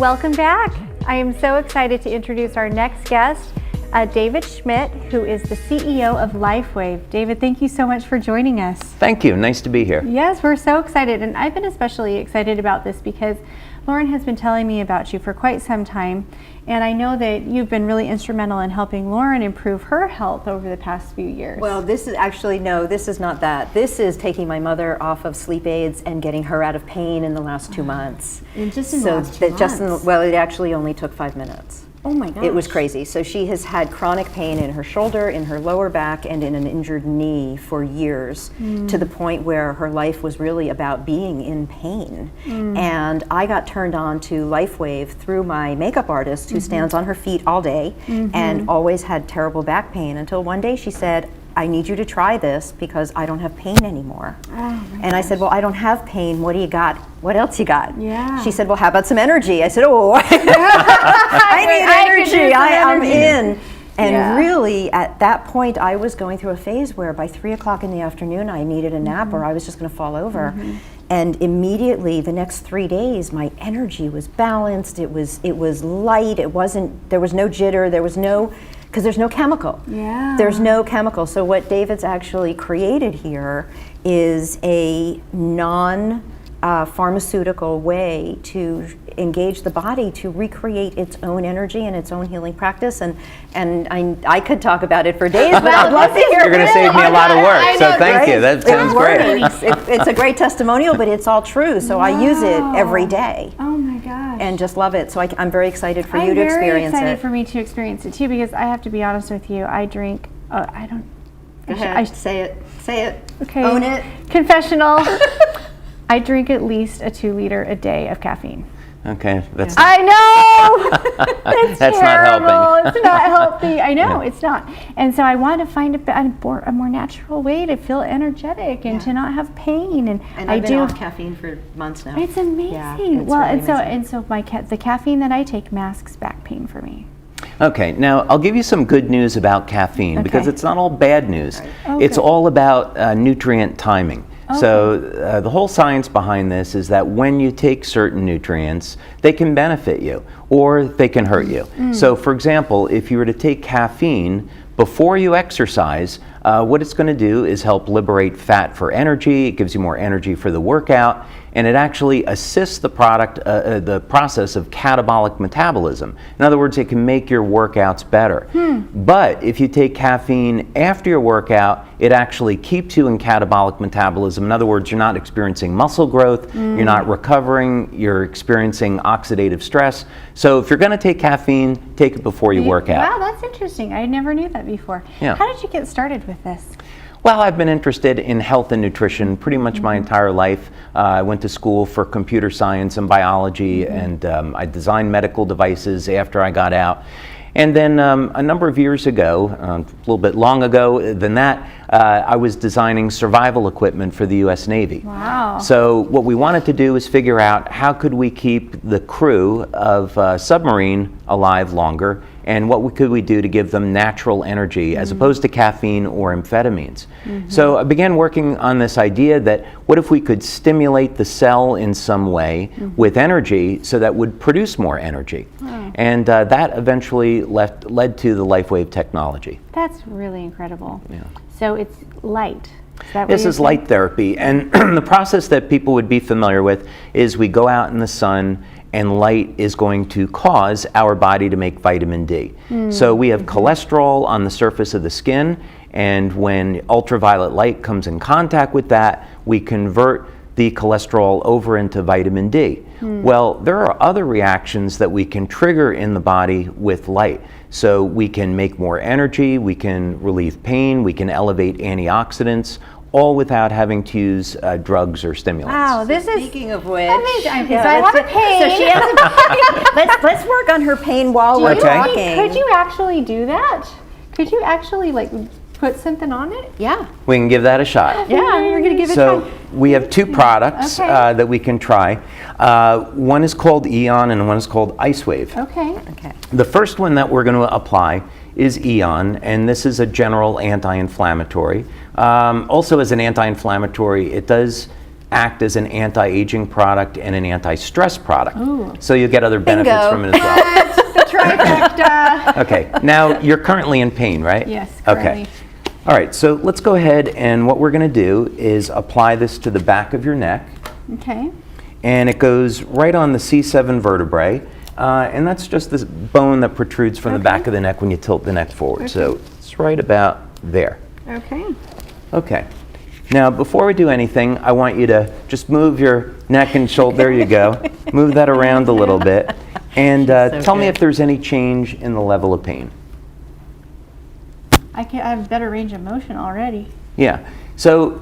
Welcome back. I am so excited to introduce our next guest, David Schmidt, who is the CEO of LifeWave. David, thank you so much for joining us. Thank you. Nice to be here. Yes, we're so excited, and I've been especially excited about this because Lauren has been telling me about you for quite some time, and I know that you've been really instrumental in helping Lauren improve her health over the past few years. Well, this is actually, no, this is not that. This is taking my mother off of sleep aids and getting her out of pain in the last 2 months. And just in the last 2 months? Well, it actually only took 5 minutes. Oh my gosh. It was crazy. So she has had chronic pain in her shoulder, in her lower back, and in an injured knee for years, to the point where her life was really about being in pain. And I got turned on to LifeWave through my makeup artist, who stands on her feet all day and always had terrible back pain, until one day she said, I need you to try this because I don't have pain anymore. And I said, well, I don't have pain. What do you got? What else you got? Yeah. She said, well, how about some energy? I said, oh, I need energy. I'm in. And really, at that point, I was going through a phase where by 3 o'clock in the afternoon, I needed a nap or I was just going to fall over. And immediately, the next 3 days, my energy was balanced. It was light. There was no jitter. There was no, because there's no chemical. Yeah. There's no chemical. So what David's actually created here is a non-pharmaceutical way to engage the body to recreate its own energy and its own healing practice. And I could talk about it for days, but I'd love to hear. You're going to save me a lot of work, so thank you. That sounds great. It's a great testimonial, but it's all true. So I use it every day. Oh my gosh. And just love it. So I'm very excited for you to experience it. I'm very excited for me to experience it too, because I have to be honest with you. I drink. I don't. Go ahead. Say it. Say it. Okay. Own it. Confessional. I drink at least a 2 liter a day of caffeine. Okay, that's. I know. That's terrible. not helping. It's not healthy. I know it's not. And so I want to find a more natural way to feel energetic and to not have pain. And I've been off caffeine for months now. It's amazing. Yeah, it's well, really and so the caffeine that I take masks back pain for me. Okay, now I'll give you some good news about caffeine because it's not all bad news. Right. It's all about nutrient timing. So the whole science behind this is that when you take certain nutrients, they can benefit you or they can hurt you. So for example, if you were to take caffeine before you exercise, what it's going to do is help liberate fat for energy. It gives you more energy for the workout, and it actually assists the process of catabolic metabolism. In other words, it can make your workouts better. But if you take caffeine after your workout, it actually keeps you in catabolic metabolism. In other words, you're not experiencing muscle growth, you're not recovering, you're experiencing oxidative stress. So if you're going to take caffeine, take it before you work out. Wow, that's interesting. I never knew that before. Yeah. How did you get started with this? Well, I've been interested in health and nutrition pretty much my entire life. I went to school for computer science and biology, and I designed medical devices after I got out. And then a number of years ago, a little bit long ago than that, I was designing survival equipment for the U.S. Navy. Wow. So what we wanted to do is figure out how could we keep the crew of a submarine alive longer, and what could we do to give them natural energy as opposed to caffeine or amphetamines. So I began working on this idea that what if we could stimulate the cell in some way with energy so that would produce more energy. And that eventually led to the LifeWave technology. That's really incredible. Yeah. So it's light. This is light therapy, and the process that people would be familiar with is we go out in the sun and light is going to cause our body to make vitamin D. So we have cholesterol on the surface of the skin, and when ultraviolet light comes in contact with that, we convert the cholesterol over into vitamin D. Well, there are other reactions that we can trigger in the body with light. So we can make more energy, we can relieve pain, we can elevate antioxidants, all without having to use drugs or stimulants. Wow, this is Speaking of which, amazing. So I have a pain. So she has a pain. let's work on her pain while we're talking. Could you actually do that? Could you actually put something on it? Yeah. We can give that a shot. Yeah, we're going to give it a So try. we have two products that we can try. One is called Eon and one is called IceWave. Okay. The first one that we're going to apply is Eon, and this is a general anti-inflammatory. Also as an anti-inflammatory, it does act as an anti-aging product and an anti-stress product. Ooh. So you get other benefits Bingo. from it as well. The trifecta. Okay, now you're currently in pain, right? Yes, currently. Okay. All right, so let's go ahead, and what we're going to do is apply this to the back of your neck. Okay. And it goes right on the C7 vertebrae, and that's just this bone that protrudes from the back of the neck when you tilt the neck forward. So it's right about there. Okay. Okay. Now, before we do anything, I want you to just move your neck and shoulder. There you go. Move that around a little bit, and tell me if there's any change in the level of pain. I have better range of motion already. Yeah. So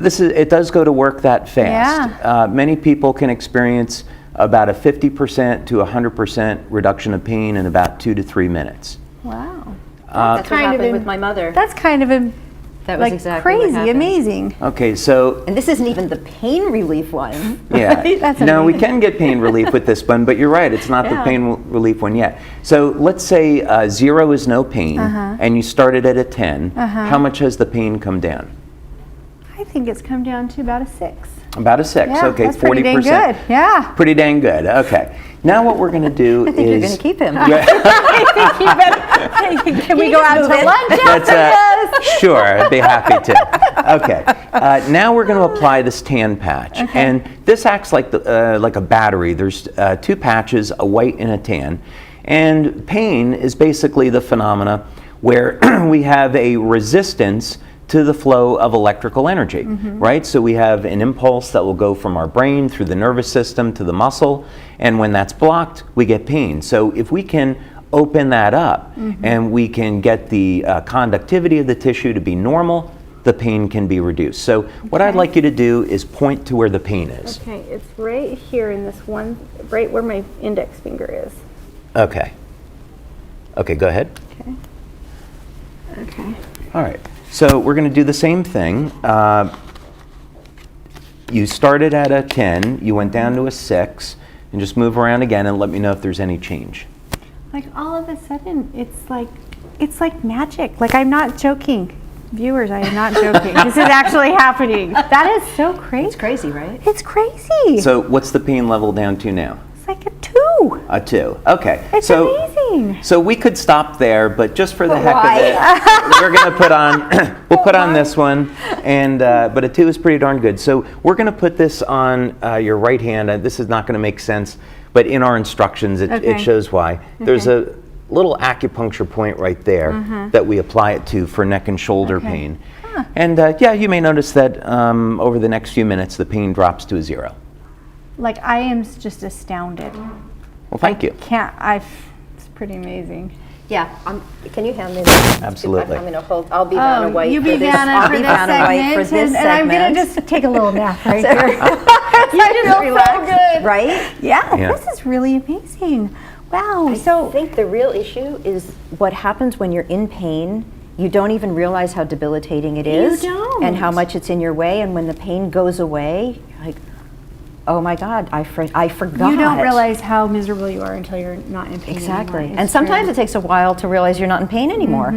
it does go to work that fast. Yeah. Many people can experience about a 50% to 100% reduction of pain in about 2 to 3 minutes. Wow. That's what happened with my mother. That's kind of That was like exactly what crazy, happened. amazing. Okay, so And this isn't even the pain relief one. yeah. That's No, we amazing. can get pain relief with this one, but you're right, it's not the Yeah. pain relief one yet. So let's say 0 is no pain, and you started at a 10. How much has the pain come down? I think it's come down to about a 6. About a 6. Yeah, Okay, that's pretty dang 40%. good. Yeah. Pretty dang good. Okay. Now what we're going to do I think you're is going to keep him. Can we go out to move it? lunch That's after this? sure, I'd be happy to. Okay, now we're going to apply this tan patch, and this acts like like a battery. There's 2 patches, a white and a tan, and pain is basically the phenomena where we have a resistance to the flow of electrical energy, right? So we have an impulse that will go from our brain through the nervous system to the muscle, and when that's blocked, we get pain. So if we can open that up and we can get the conductivity of the tissue to be normal, the pain can be reduced. So what I'd like you to do is point to where the pain is. Okay, it's right here in this one, right where my index finger is. Okay. Okay, go ahead. Okay. Okay. All right. So we're going to do the same thing. You started at a 10, you went down to a 6, and just move around again and let me know if there's any change. Like all of a sudden, it's like magic. Like I'm not joking. Viewers, I am not joking. This is actually happening. That is so crazy. It's crazy, right? It's crazy. So what's the pain level down to now? It's like a 2. A 2. Okay. It's amazing. So we could stop there, but just for the But heck why? of it, we're going to put on, we'll put on this one, and but a 2 is pretty darn good. So we're going to put this on your right hand. This is not going to make sense, but in our instructions, it shows why. There's a little acupuncture point right there that we apply it to for neck and shoulder pain. And yeah, you may notice that over the next few minutes, the pain drops to a 0. Like I am just astounded. Well, thank you. It's pretty amazing. Yeah. Can you hand me this? Absolutely. I'm going to hold. I'll be Vanna White you for be this. Vanna I'll for be this Vanna White segment, for this and I'm segment. gonna just take a little nap right here. You just relax, good. right? Yeah, Yeah. this is really amazing. Wow. I So think the real issue is what happens when you're in pain. You don't even realize how debilitating it is, don't. and how much it's in your way. And when the pain goes away, you're like, oh my God, I forgot. you don't realize how miserable you are until you're not in pain Exactly. anymore. And It's sometimes true. it takes a while to realize you're not in pain anymore.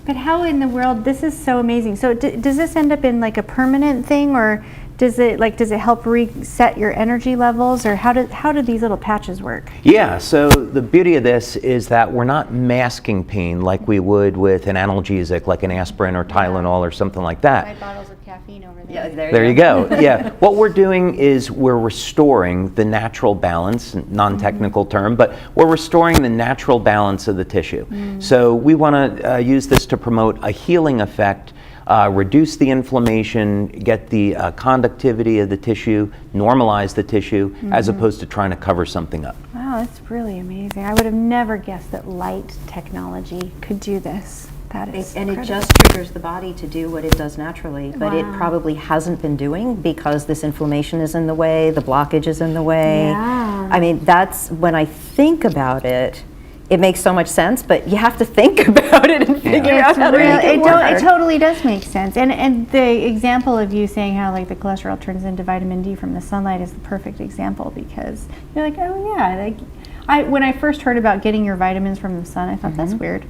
But how in the world? This is so amazing. So does this end up in like a permanent thing, or does it help reset your energy levels, or how do these little patches work? Yeah, so the beauty of this is that we're not masking pain like we would with an analgesic, like an aspirin or Tylenol or something like that. Bottles of caffeine over there. Yeah, There you go. Yeah, what we're doing is we're restoring the natural balance, non-technical term, but we're restoring the natural balance of the tissue. So we want to use this to promote a healing effect, reduce the inflammation, get the conductivity of the tissue, normalize the tissue, as opposed to trying to cover something up. Wow, that's really amazing. I would have never guessed that light technology could do this. That is And it incredible. just triggers the body to do what it does naturally, but it Wow. probably hasn't been doing because this inflammation is in the way, the blockage is in the way. Yeah. I mean, that's when I think about it, it makes so much sense, but you have to think about it and figure out how to make it work. It totally does make sense. And the example of you saying how like the cholesterol turns into vitamin D from the sunlight is the perfect example, because you're like, oh yeah, like When I first heard about getting your vitamins from the sun, I thought that's weird.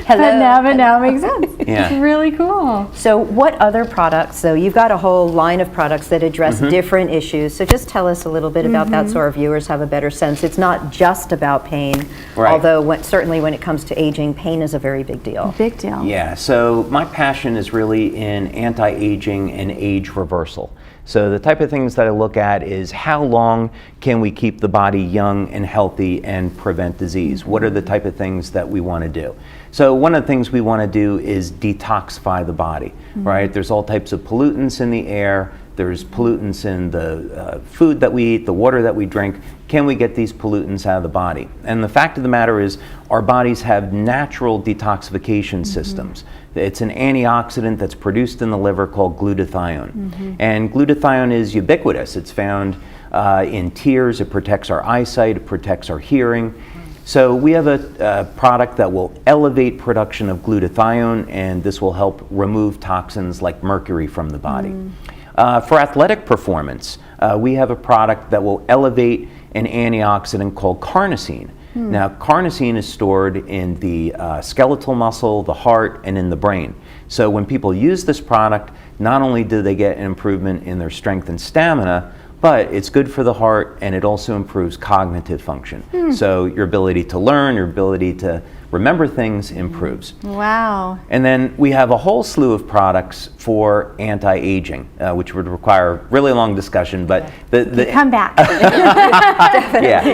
Hello. But now it makes sense. Yeah. It's really cool. So what other products, so you've got a whole line of products that address different issues, so just tell us a little bit about that so our viewers have a better sense. It's not just about pain, Right. although certainly when it comes to aging, pain is a very big deal. Big deal. Yeah, so my passion is really in anti-aging and age reversal. So the type of things that I look at is how long can we keep the body young and healthy and prevent disease? What are the type of things that we want to do? So one of the things we want to do is detoxify the body, right? There's all types of pollutants in the air. There's pollutants in the food that we eat, the water that we drink. Can we get these pollutants out of the body? And the fact of the matter is our bodies have natural detoxification systems. It's an antioxidant that's produced in the liver called glutathione. And glutathione is ubiquitous. It's found in tears. It protects our eyesight. It protects our hearing. So we have a product that will elevate production of glutathione, and this will help remove toxins like mercury from the body. For athletic performance, we have a product that will elevate an antioxidant called carnosine. Now, carnosine is stored in the skeletal muscle, the heart, and in the brain. So when people use this product, not only do they get an improvement in their strength and stamina, but it's good for the heart, and it also improves cognitive function. So your ability to learn, your ability to remember things improves. Wow. And then we have a whole slew of products for anti-aging, which would require a really long discussion, but Come back. yeah,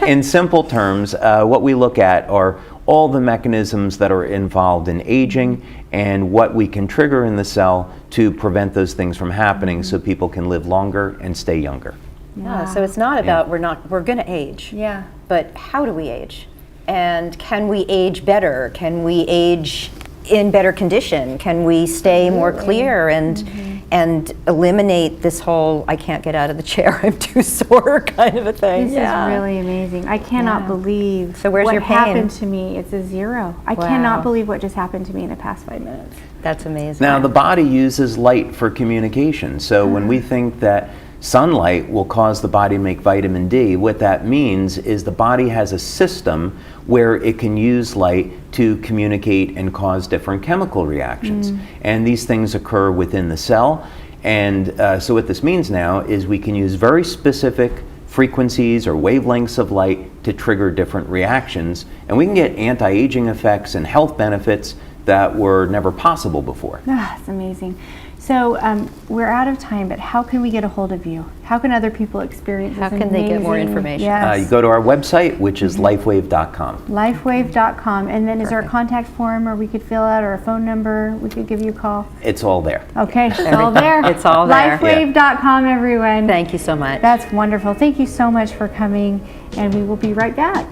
in simple terms, what we look at are all the mechanisms that are involved in aging and what we can trigger in the cell to prevent those things from happening so people can live longer and stay younger. Yeah, so it's not about we're going to age. Yeah. But how do we age? And can we age better? Can we age in better condition? Can we stay more clear and eliminate this whole I can't get out of the chair, I'm too sore kind of a thing? This is really amazing. I cannot believe So where's what your pain? happened to me. It's a zero. I Wow. cannot believe what just happened to me in the past 5 minutes. That's amazing. Now, the body uses light for communication. So when we think that sunlight will cause the body to make vitamin D, what that means is the body has a system where it can use light to communicate and cause different chemical reactions. And these things occur within the cell. And so what this means now is we can use very specific frequencies or wavelengths of light to trigger different reactions. And we can get anti-aging effects and health benefits that were never possible before. Ah, it's amazing. So we're out of time, but how can we get a hold of you? How can other people experience this How can they get more amazing- information? Yes. You go to our website, which is lifewave.com. LifeWave.com. And then is there a contact form or we could fill out, or a phone number we could give you a call? It's all there. Okay, it's all there. It's all there. LifeWave.com, everyone. Thank you so much. That's wonderful. Thank you so much for coming, and we will be right back.